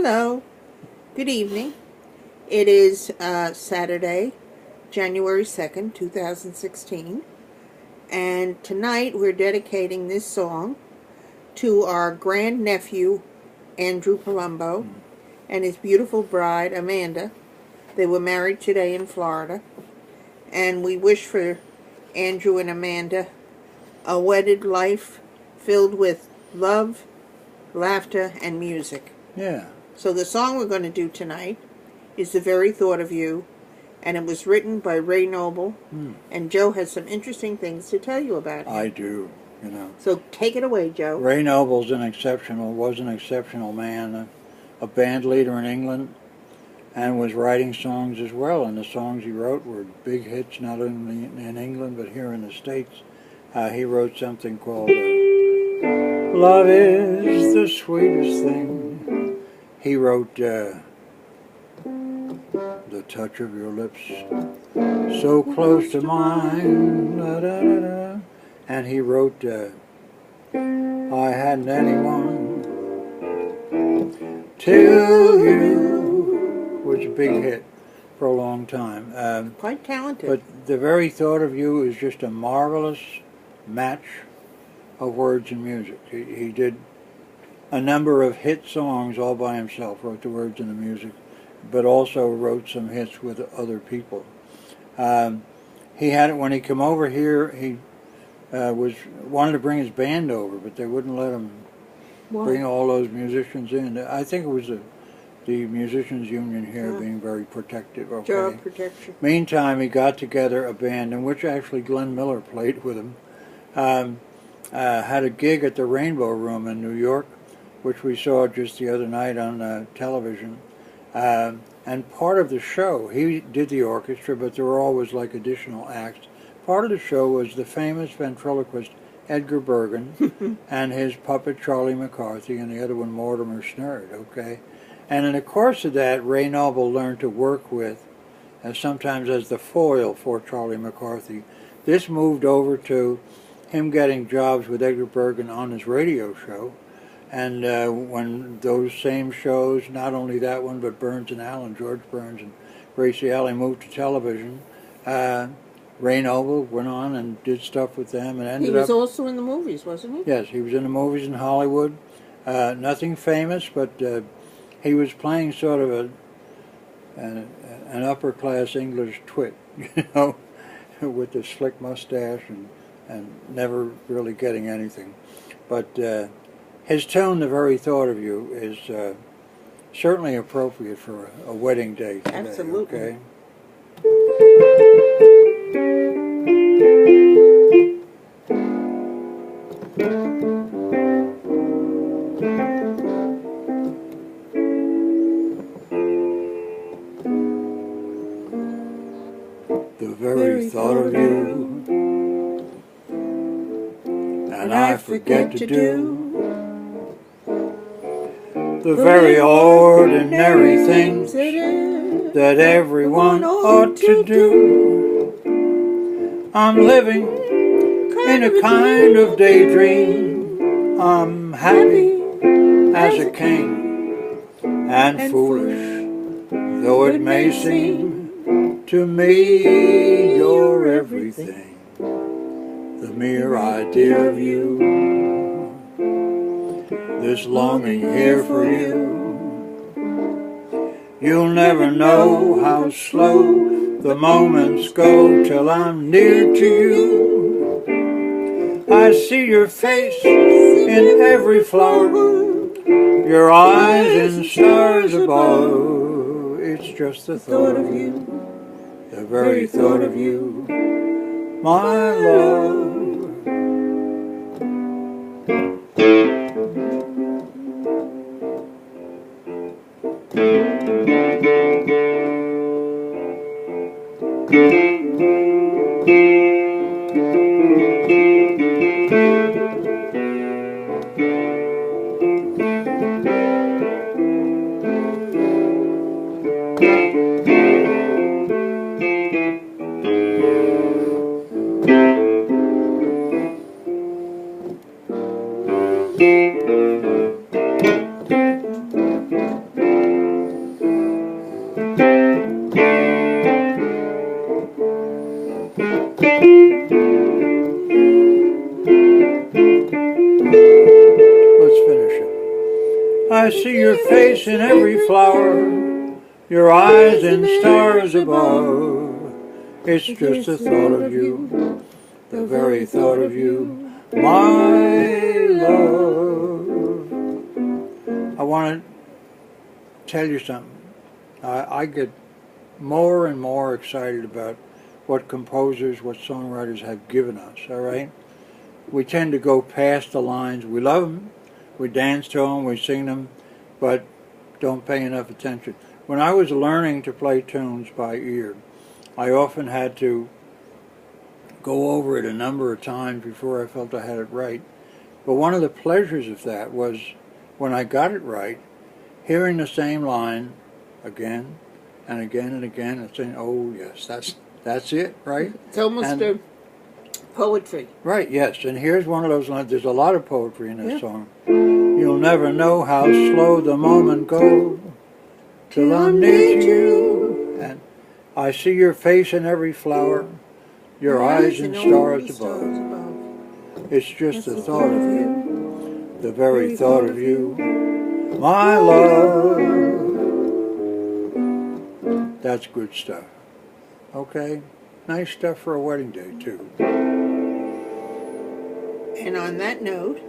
Hello, good evening. It is Saturday, January 2nd, 2016, and tonight we're dedicating this song to our grandnephew, Andrew Palumbo, and his beautiful bride, Amanda. They were married today in Florida, and we wish for Andrew and Amanda a wedded life filled with love, laughter, and music. Yeah. So the song we're going to do tonight is The Very Thought of You, and it was written by Ray Noble, and Joe has some interesting things to tell you about him. I do, you know. So take it away, Joe. Ray Noble was an exceptional man, a band leader in England, and was writing songs as well, and the songs he wrote were big hits not only in England but here in the States. He wrote something called Love is the Sweetest Thing. He wrote The Touch of Your Lips, So Close to Mine, da, da, da, da. And he wrote I Hadn't Anyone Till You, was a big hit for a long time. Quite talented. But The Very Thought of You is just a marvelous match of words and music. He did a number of hit songs all by himself, wrote the words and the music, but also wrote some hits with other people. He had it when he came over here. He wanted to bring his band over, but they wouldn't let him bring all those musicians in. I think it was the musicians union here being very protective. Okay. Job protection. Meantime, he got together a band in which actually Glenn Miller played with him. Had a gig at the Rainbow Room in New York, which we saw just the other night on television. And part of the show, he did the orchestra, but there were always like additional acts. Part of the show was the famous ventriloquist Edgar Bergen and his puppet Charlie McCarthy, and the other one Mortimer Snerd, okay? And in the course of that, Ray Noble learned to work with, sometimes as the foil for Charlie McCarthy. This moved over to him getting jobs with Edgar Bergen on his radio show. And when those same shows, not only that one, but Burns and Allen, George Burns and Gracie Alley, moved to television, Ray Noble went on and did stuff with them and ended up... He was also in the movies, wasn't he? Yes, he was in the movies in Hollywood. Nothing famous, but he was playing sort of an upper-class English twit, you know, with the slick mustache and never really getting anything. But his tune, The Very Thought of You, is certainly appropriate for a wedding day today. Absolutely. Okay? The very thought of you, and I forget to do the very ordinary things that everyone ought to do. I'm living in a kind of daydream. I'm happy as a king and foolish, though it may seem to me you're everything. The mere idea of you, this longing here for you. You'll never know how slow the moments go till I'm near to you. I see your face in every flower, your eyes in stars above. It's just the thought of you, the very thought of you, my love. I see your face in every flower, your eyes in stars above. It's just the thought of you, the very thought of you, my love. I want to tell you something. I get more and more excited about what composers, what songwriters have given us, all right? We tend to go past the lines. We love them, we dance to them, we sing them, but don't pay enough attention. When I was learning to play tunes by ear, I often had to go over it a number of times before I felt I had it right. But one of the pleasures of that was when I got it right, hearing the same line again and again and again and saying, oh yes, that's it, right? It's almost a poetry. Right, yes. And here's one of those lines. There's a lot of poetry in this song. You'll never know how slow the moment goes till I'm near to you. And I see your face in every flower, your eyes in stars above. It's just the thought of you, the very thought of you, my love. That's good stuff. Okay? Nice stuff for a wedding day, too. And on that note,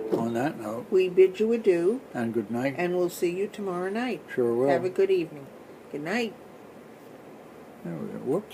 we bid you adieu. And good night. And we'll see you tomorrow night. Sure will. Have a good evening. Good night. There we go. Whoops.